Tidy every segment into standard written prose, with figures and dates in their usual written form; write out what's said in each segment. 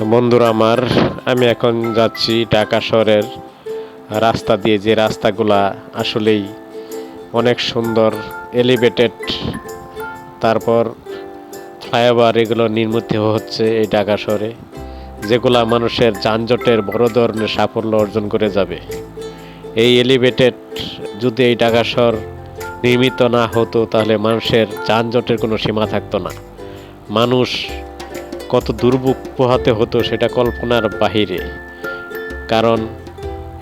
তো বন্ধুরা আমার, আমি এখন যাচ্ছি ঢাকা শহরের রাস্তা দিয়ে, যে রাস্তাগুলা আসলেই অনেক সুন্দর, এলিভেটেড, তারপর ফ্লাইওভার এগুলো নির্মিত হচ্ছে এই ঢাকা শহরে, যেগুলা মানুষের যানজটের বড় ধরনের সাফল্য অর্জন করে যাবে। এই এলিভেটেড যদি এই ঢাকা শহর নির্মিত না হতো তাহলে মানুষের যানজটের কোনো সীমা থাকতো না। মানুষ কত দুর্ভোগ পোহাতে হতো সেটা কল্পনার বাহিরে। কারণ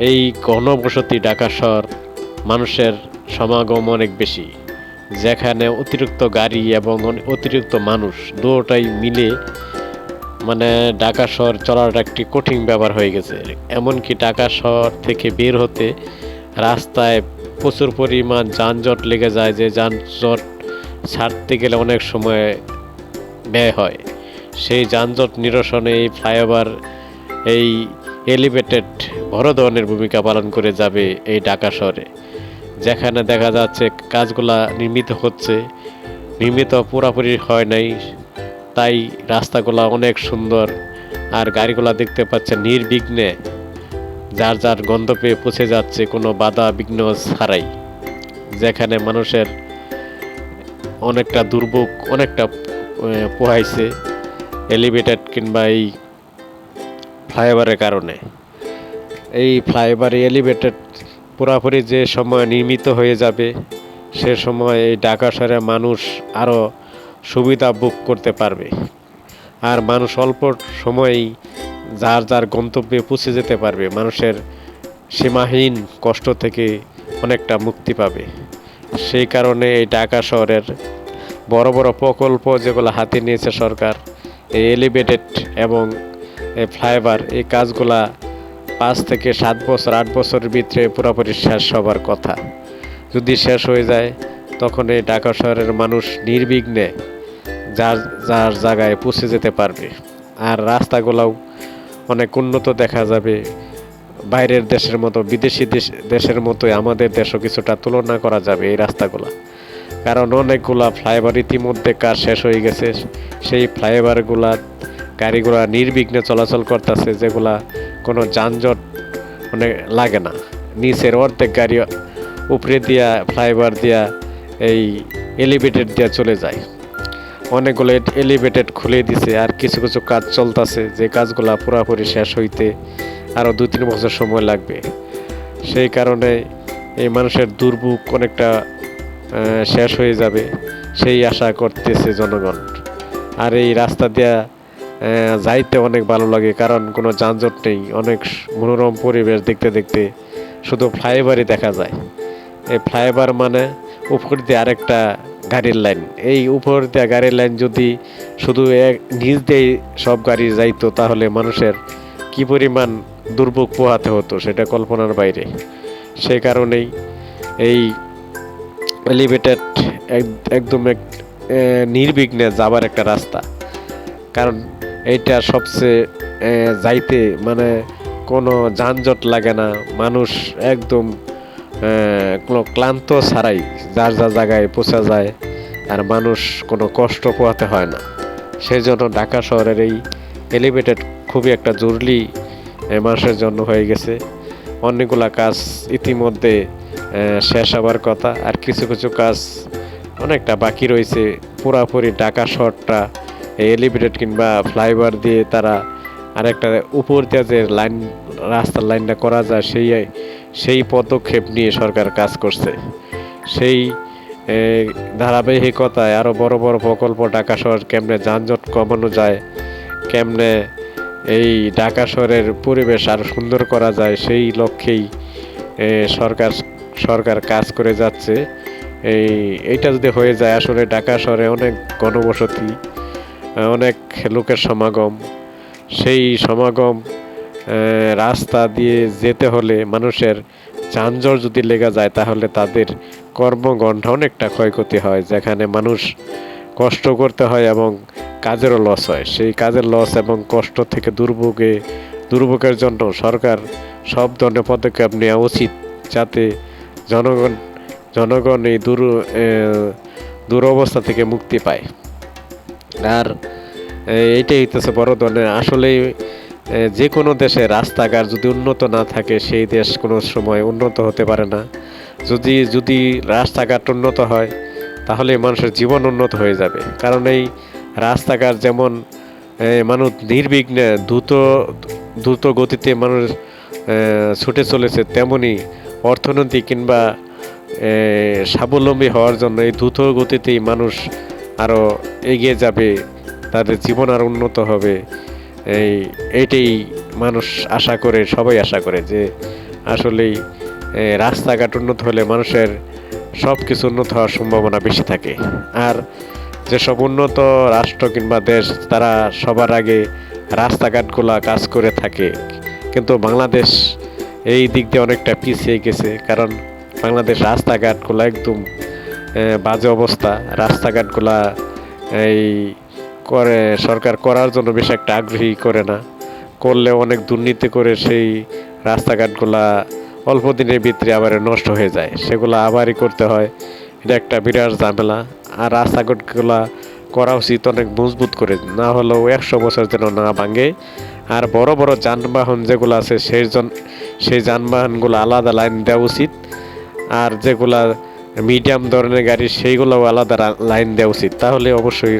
এই ঘনবসতি ঢাকা শহর, মানুষের সমাগম অনেক বেশি, যেখানে অতিরিক্ত গাড়ি এবং অতিরিক্ত মানুষ দুটোটাই মিলে ঢাকা শহর চলাটা একটি কঠিন ব্যাপার হয়ে গেছে। এমনকি ঢাকা শহর থেকে বের হতে রাস্তায় প্রচুর পরিমাণ যানজট লেগে যায়, যে যানজট ছাড়তে গেলে অনেক সময় ব্যয় হয়। সেই যানজট নিরসনে এই ফ্লাইওভার, এই এলিভেটেড বড় ধরনের ভূমিকা পালন করে যাবে এই ঢাকা শহরে, যেখানে দেখা যাচ্ছে কাজগুলা নির্মিত পুরোপুরি হয় নাই, তাই রাস্তাগুলা অনেক সুন্দর। আর গাড়িগুলা দেখতে পাচ্ছে নির্বিঘ্নে যার যার গন্তব্যে পৌঁছে যাচ্ছে, কোনো বাধা বিঘ্ন ছাড়াই, যেখানে মানুষের অনেকটা দুর্ভোগ পোহাইছে এলিভেটেড কিংবা এই ফ্লাইওভারের কারণে। এই ফ্লাইওভার এলিভেটেড পুরোপুরি যে সময় নির্মিত হয়ে যাবে, সে সময় এই ঢাকা শহরে মানুষ আরও সুবিধা ভোগ করতে পারবে। আর মানুষ অল্প সময়েই যার যার গন্তব্যে পৌঁছে যেতে পারবে, মানুষের সীমাহীন কষ্ট থেকে অনেকটা মুক্তি পাবে। সেই কারণে এই ঢাকা শহরের বড় বড় প্রকল্প যেগুলো হাতে নিয়েছে সরকার, এই এলিভেটেড এবং এই ফ্লাইওভার, এই কাজগুলা 5 থেকে 7 বছর 8 বছরের ভিতরে পুরোপুরি শেষ হবার কথা। যদি শেষ হয়ে যায় তখন এই ঢাকা শহরের মানুষ নির্বিঘ্নে যার যার জায়গায় পৌঁছে যেতে পারবে। আর রাস্তাগুলোও অনেক উন্নত দেখা যাবে, বাইরের দেশের মতো, বিদেশি দেশের মতোই আমাদের দেশও কিছুটা তুলনা করা যাবে এই রাস্তাগুলা। কারণ অনেকগুলা ফ্লাইওভার ইতিমধ্যে কাজ শেষ হয়ে গেছে, সেই ফ্লাইওভারগুলা গাড়িগুলা নির্বিঘ্নে চলাচল করতেছে, যেগুলা কোনো যানজট লাগে না। নিচের অর্ধেক গাড়ি উপরে দিয়া ফ্লাইওভার দিয়া এই এলিভেটেড দিয়া চলে যায়। অনেকগুলো এলিভেটেড খুলে দিছে, আর কিছু কিছু কাজ চলতেছে, যে কাজগুলা পুরোপুরি শেষ হইতে আরও 2-3 বছর সময় লাগবে। সেই কারণে এই মানুষের দুর্ভোগ অনেকটা শেষ হয়ে যাবে, সেই আশা করতেছে জনগণ। আর এই রাস্তা দিয়া যাইতে অনেক ভালো লাগে, কারণ কোনো যানজট নেই, অনেক মনোরম পরিবেশ দেখতে দেখতে শুধু ফ্লাইওভারই দেখা যায়। এই ফ্লাইওভার উপর দিয়ে আরেকটা গাড়ির লাইন, এই উপর দিয়ে গাড়ির লাইন যদি শুধু নিচ দিয়ে সব গাড়ি যাইতো তাহলে মানুষের কি পরিমাণ দুর্ভোগ পোহাতে হতো সেটা কল্পনার বাইরে। সেই কারণেই এই এলিভেটেড একদম নির্বিঘ্নে যাবার একটা রাস্তা, কারণ এইটা সবচেয়ে যাইতে কোনো যানজট লাগে না, মানুষ একদম কোনো ক্লান্ত ছাড়াই যার যার জায়গায় পৌঁছা যায়, আর মানুষ কোনো কষ্ট পোহাতে হয় না। সেই জন্য ঢাকা শহরের এই এলিভেটেড খুবই একটা জরুরি মানুষের জন্য হয়ে গেছে। অনেকগুলা কাজ ইতিমধ্যে শেষ হবার কথা, আর কিছু কিছু কাজ অনেকটা বাকি রয়েছে। পুরাপুরি ঢাকা শহরটা এলিভেটেড কিংবা ফ্লাইওভার দিয়ে তারা আরেকটা উপর দিয়ে যে রাস্তার লাইনটা করা যায়, সেই পদক্ষেপ নিয়ে সরকার কাজ করছে। সেই ধারাবাহিকতায় আরও বড় বড় প্রকল্প ঢাকা শহর কেমনে যানজট কমানো যায়, কেমনে এই ঢাকা শহরের পরিবেশ আরও সুন্দর করা যায়, সেই লক্ষ্যেই সরকার কাজ করে যাচ্ছে। এইটা যদি হয়ে যায়, আসলে ঢাকা শহরে অনেক ঘনবসতি, অনেক লোকের সমাগম, সেই সমাগম রাস্তা দিয়ে যেতে হলে মানুষের যানজট যদি লেগে যায় তাহলে তাদের কর্মঘণ্টা অনেকটা ক্ষয়ক্ষতি হয়, যেখানে মানুষ কষ্ট করতে হয় এবং কাজেরও লস হয়। সেই কাজের লস এবং কষ্ট থেকে দুর্ভোগের জন্য সরকার সব ধরনের পদক্ষেপ নেওয়া উচিত, যাতে জনগণ এই দুরবস্থা থেকে মুক্তি পায়। আর এইটাই হইতেছে বড় ধরনের আসলে যে কোনো দেশে রাস্তাঘাট যদি উন্নত না থাকে সেই দেশ কোনো সময় উন্নত হতে পারে না। যদি যদি রাস্তাঘাট উন্নত হয় তাহলে মানুষের জীবন উন্নত হয়ে যাবে। কারণ এই রাস্তাঘাট যেমন মানুষ নির্বিঘ্নে দ্রুত দ্রুত গতিতে মানুষ ছুটে চলেছে, তেমনি অর্থনৈতিক কিংবা স্বাবলম্বী হওয়ার জন্য এই দ্রুত গতিতেই মানুষ আরও এগিয়ে যাবে, তাদের জীবন আরও উন্নত হবে। এইটাই মানুষ আশা করে, সবাই আশা করে যে আসলেই রাস্তাঘাট উন্নত হলে মানুষের সব কিছু উন্নত হওয়ার সম্ভাবনা বেশি থাকে। আর যেসব উন্নত রাষ্ট্র কিংবা দেশ তারা সবার আগে রাস্তাঘাটগুলা কাজ করে থাকে, কিন্তু বাংলাদেশ এই দিক দিয়ে অনেকটা পিছিয়ে গেছে। কারণ বাংলাদেশ রাস্তাঘাটগুলো একদম বাজে অবস্থা। রাস্তাঘাটগুলা এই করে সরকার করার জন্য বেশ একটা আগ্রহী করে না, করলে অনেক দুর্নীতি করে সেই রাস্তাঘাটগুলা অল্প দিনের ভিতরে আবার নষ্ট হয়ে যায়, সেগুলো আবারই করতে হয়। এটা একটা বিরাট ঝামেলা। আর রাস্তাঘাটগুলা করা উচিত অনেক মজবুত করে, না হলেও 100 বছর যেন না ভাঙে। আর বড় বড় যানবাহন যেগুলো আছে সেই যানবাহনগুলো আলাদা লাইন দেওয়া উচিত। আর যেগুলা মিডিয়াম ধরনের গাড়ি সেইগুলোও আলাদা লাইন দেওয়া উচিত, তাহলে অবশ্যই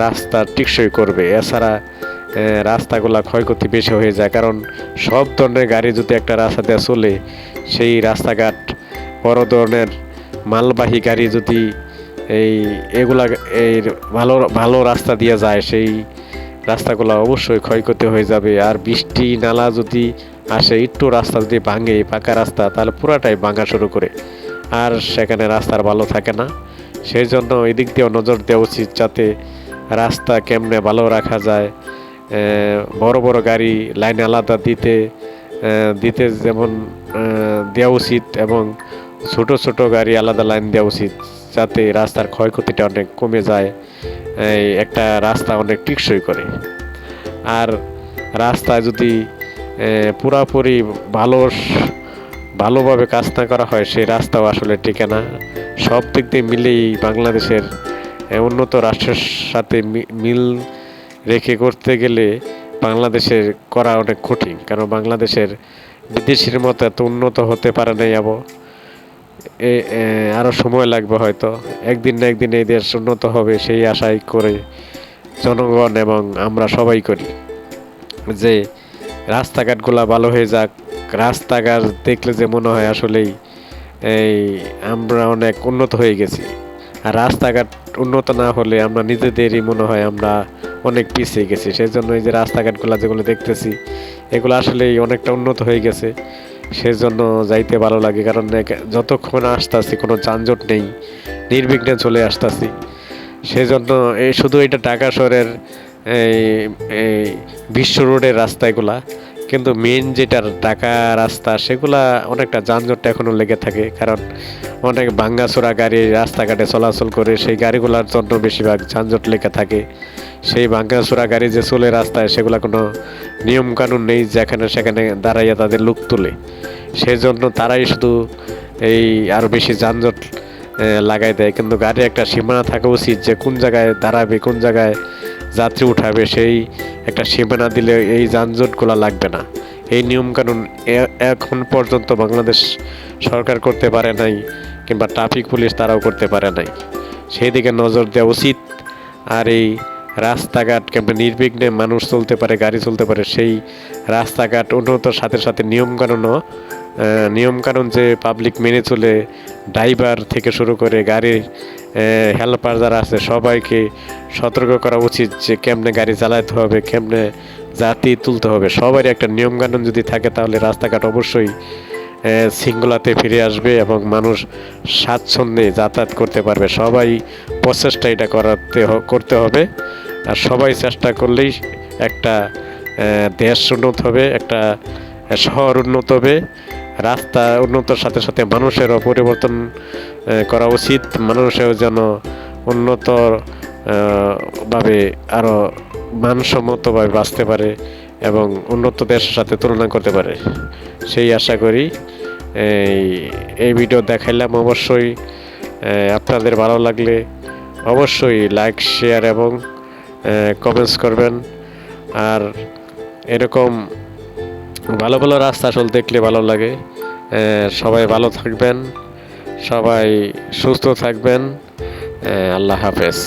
রাস্তা টেকসই করবে। এছাড়া রাস্তাগুলা ক্ষয়ক্ষতি বেশি হয়ে যায়, কারণ সব ধরনের গাড়ি যদি একটা রাস্তা দিয়ে চলে, সেই রাস্তাঘাট বড় ধরনের মালবাহী গাড়ি যদি এগুলা এই ভালো ভালো রাস্তা দিয়ে যায়, সেই রাস্তাগুলো অবশ্যই ক্ষয়ক্ষতি হয়ে যাবে। আর বৃষ্টি নালা যদি আসে, একটু রাস্তা যদি ভাঙে, পাকা রাস্তা, তাহলে পুরাটাই ভাঙা শুরু করে, আর সেখানে রাস্তার ভালো থাকে না। সেই জন্য এদিক দিয়েও নজর দেওয়া উচিত, যাতে রাস্তা কেমনে ভালো রাখা যায়। বড় বড় গাড়ি লাইন আলাদা দিতে যেমন দেওয়া উচিত, এবং ছোট ছোট গাড়ি আলাদা লাইন দেওয়া উচিত, যাতে রাস্তার ক্ষয়ক্ষতিটা অনেক কমে যায়, একটা রাস্তা অনেক টেকসই করে। আর রাস্তা যদি পুরাপুরি ভালোভাবে কাজ না করা হয়, সেই রাস্তাও আসলে টিকে না। সব দিক দিয়ে মিলেই বাংলাদেশের উন্নত রাষ্ট্রের সাথে মিল রেখে করতে গেলে বাংলাদেশের করা অনেক কঠিন, কারণ বাংলাদেশের বিদেশের মতো এত উন্নত হতে পারে নাই। আরও সময় লাগবে, হয়তো একদিন না একদিন এই দেশ উন্নত হবে, সেই আশাই করে জনগণ এবং আমরা সবাই করি যে রাস্তাঘাটগুলো ভালো হয়ে যাক। রাস্তাঘাট দেখলে যে মনে হয় আসলেই আমরা অনেক উন্নত হয়ে গেছি। আর রাস্তাঘাট উন্নত না হলে আমরা নিজেদেরই মনে হয় আমরা অনেক পিছিয়ে গেছি। সেই জন্য এই যে রাস্তাঘাটগুলো যেগুলো দেখতেছি, এগুলো আসলেই অনেকটা উন্নত হয়ে গেছে। সেজন্য যাইতে ভালো লাগে, কারণ যতক্ষণ আসতেছি কোনো যানজট নেই, নির্বিঘ্নে চলে আসতেছি। সেজন্য শুধু এটা ঢাকা শহরের এই বিশ্ব রোডের রাস্তাগুলা, কিন্তু মেন যেটা ঢাকা রাস্তা সেগুলা অনেকটা যানজট এখনও লেগে থাকে, কারণ অনেক ভাঙ্গাচোরা গাড়ি রাস্তাঘাটে চলাচল করে, সেই গাড়িগুলোর জন্য বেশিরভাগ যানজট লেগে থাকে। সেই ভাঙ্গাচোরা গাড়ি যে চলে রাস্তায়, সেগুলো কোনো নিয়মকানুন নেই, যেখানে সেখানে দাঁড়াইয়া তাদের লুক তুলে। সেই জন্য তারাই শুধু আরও বেশি যানজট লাগাই দেয়। কিন্তু গাড়ি একটা সীমানা থাকা উচিত, যে কোন জায়গায় দাঁড়াবে, কোন জায়গায় যাত্রী উঠাবে, সেই একটা সীমানা দিলে এই যানজটগুলো লাগবে না। এই নিয়মকানুন এখন পর্যন্ত বাংলাদেশ সরকার করতে পারে নাই, কিংবা ট্রাফিক পুলিশ তারাও করতে পারে নাই। সেই দিকে নজর দেওয়া উচিত। আর এই রাস্তাঘাট কেমন নির্বিঘ্নে মানুষ চলতে পারে, গাড়ি চলতে পারে, সেই রাস্তাঘাট উন্নতর সাথে সাথে নিয়মকানুন যে পাবলিক মেনে চলে, ড্রাইভার থেকে শুরু করে গাড়ির হেল্পার যারা আছে, সবাইকে সতর্ক করা উচিত যে কেমনে গাড়ি চালাতে হবে, কেমনে যাত্রী তুলতে হবে। সবারই একটা নিয়মকানুন যদি থাকে, তাহলে রাস্তাঘাট অবশ্যই শৃঙ্খলাতে ফিরে আসবে এবং মানুষ স্বাচ্ছন্দ্যে যাতায়াত করতে পারবে। সবাই প্রচেষ্টা এটা করতে হবে। আর সবাই চেষ্টা করলেই একটা দেশ উন্নত হবে, একটা শহর উন্নত হবে। রাস্তা উন্নতর সাথে সাথে মানুষেরও পরিবর্তন করা উচিত, মানুষেও যেন উন্নত ভাবে আরও মানসম্মতভাবে বাঁচতে পারে এবং উন্নত দেশের সাথে তুলনা করতে পারে, সেই আশা করি। এই ভিডিও দেখাইলাম, অবশ্যই আপনাদের ভালো লাগলে অবশ্যই লাইক, শেয়ার এবং কমেন্টস করবেন। আর এরকম ভালো ভালো রাস্তা আসলে দেখলে ভালো লাগে। সবাই ভালো থাকবেন, সবাই সুস্থ থাকবেন। আল্লাহ হাফেজ।